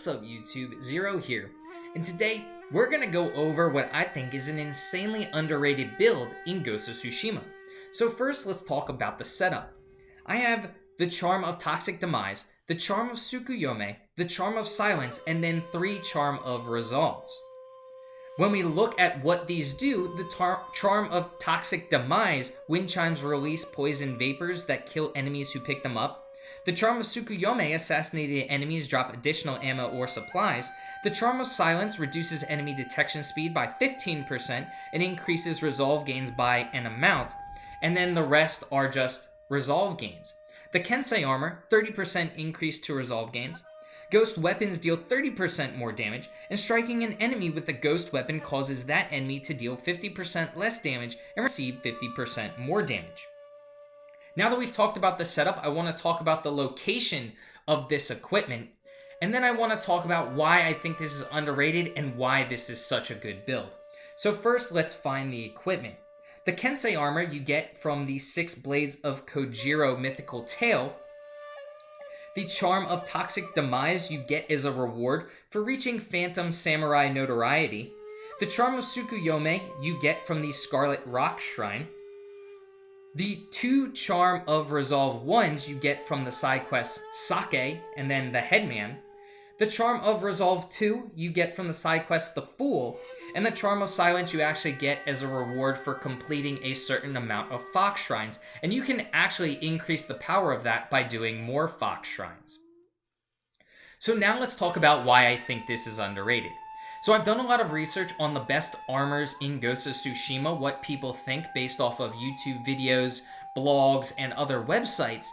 What's up YouTube, Zero here, and today we're gonna go over what I think is an insanely underrated build in Ghost of Tsushima. So first let's talk about the setup. I have the Charm of Toxic Demise, the Charm of Tsukuyomi, the Charm of Silence, and then 3 Charm of Resolves. When we look at what these do, the Charm of Toxic Demise, wind chimes release poison vapors that kill enemies who pick them up. The Charm of Tsukuyomi, assassinated enemies drop additional ammo or supplies. The Charm of Silence reduces enemy detection speed by 15% and increases resolve gains by an amount. And then the rest are just resolve gains. The Kensei armor, 30% increase to resolve gains. Ghost weapons deal 30% more damage, and striking an enemy with a ghost weapon causes that enemy to deal 50% less damage and receive 50% more damage. Now that we've talked about the setup, I want to talk about the location of this equipment, and then I want to talk about why I think this is underrated and why this is such a good build. So first, let's find the equipment. The Kensei armor you get from the 6 Blades of Kojiro mythical tale. The Charm of Toxic Demise you get as a reward for reaching Phantom Samurai notoriety. The Charm of Tsukuyomi you get from the Scarlet Rock Shrine. The 2 Charm of Resolve ones you get from the side quests Sake and then the Headman. The Charm of Resolve 2 you get from the side quest The Fool. And the Charm of Silence you actually get as a reward for completing a certain amount of Fox Shrines. And you can actually increase the power of that by doing more Fox Shrines. So now let's talk about why I think this is underrated. So I've done a lot of research on the best armors in Ghost of Tsushima, what people think based off of YouTube videos, blogs, and other websites,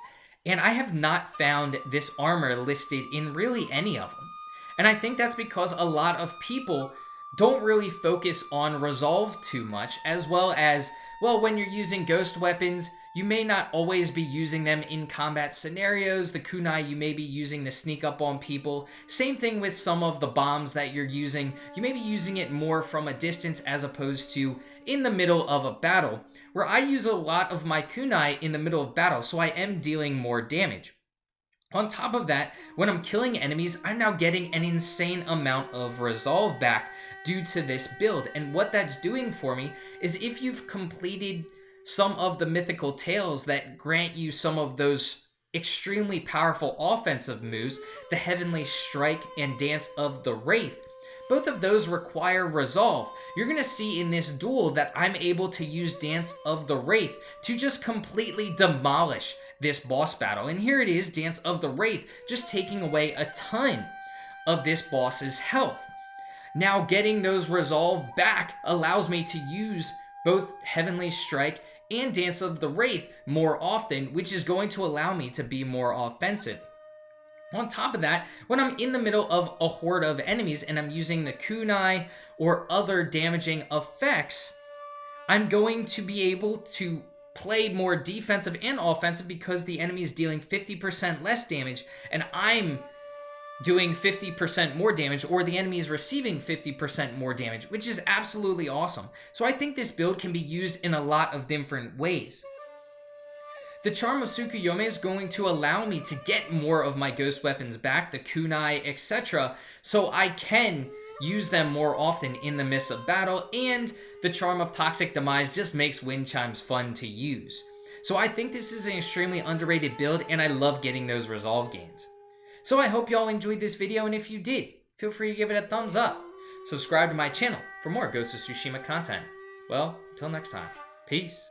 and I have not found this armor listed in really any of them. And I think that's because a lot of people don't really focus on resolve too much, as well as, well, when you're using ghost weapons, you may not always be using them in combat scenarios. The kunai you may be using to sneak up on people. Same thing with some of the bombs that you're using. You may be using it more from a distance as opposed to in the middle of a battle, where I use a lot of my kunai in the middle of battle, so I am dealing more damage. On top of that, when I'm killing enemies, I'm now getting an insane amount of resolve back due to this build. And what that's doing for me is if you've completed some of the mythical tales that grant you some of those extremely powerful offensive moves, the Heavenly Strike and Dance of the Wraith, both of those require resolve. You're going to see in this duel that I'm able to use Dance of the Wraith to just completely demolish this boss battle. And here it is, Dance of the Wraith, just taking away a ton of this boss's health. Now getting those resolve back allows me to use both Heavenly Strike and Dance of the Wraith more often, which is going to allow me to be more offensive. On top of that, when I'm in the middle of a horde of enemies and I'm using the kunai or other damaging effects, I'm going to be able to play more defensive and offensive because the enemy is dealing 50% less damage and I'm doing 50% more damage, or the enemy is receiving 50% more damage, which is absolutely awesome. So I think this build can be used in a lot of different ways. The Charm of Tsukuyomi is going to allow me to get more of my ghost weapons back, the kunai, etc., so I can use them more often in the midst of battle, and the Charm of Toxic Demise just makes wind chimes fun to use. So I think this is an extremely underrated build, and I love getting those resolve gains. So I hope y'all enjoyed this video, and if you did, feel free to give it a thumbs up. Subscribe to my channel for more Ghost of Tsushima content. Well, until next time, peace.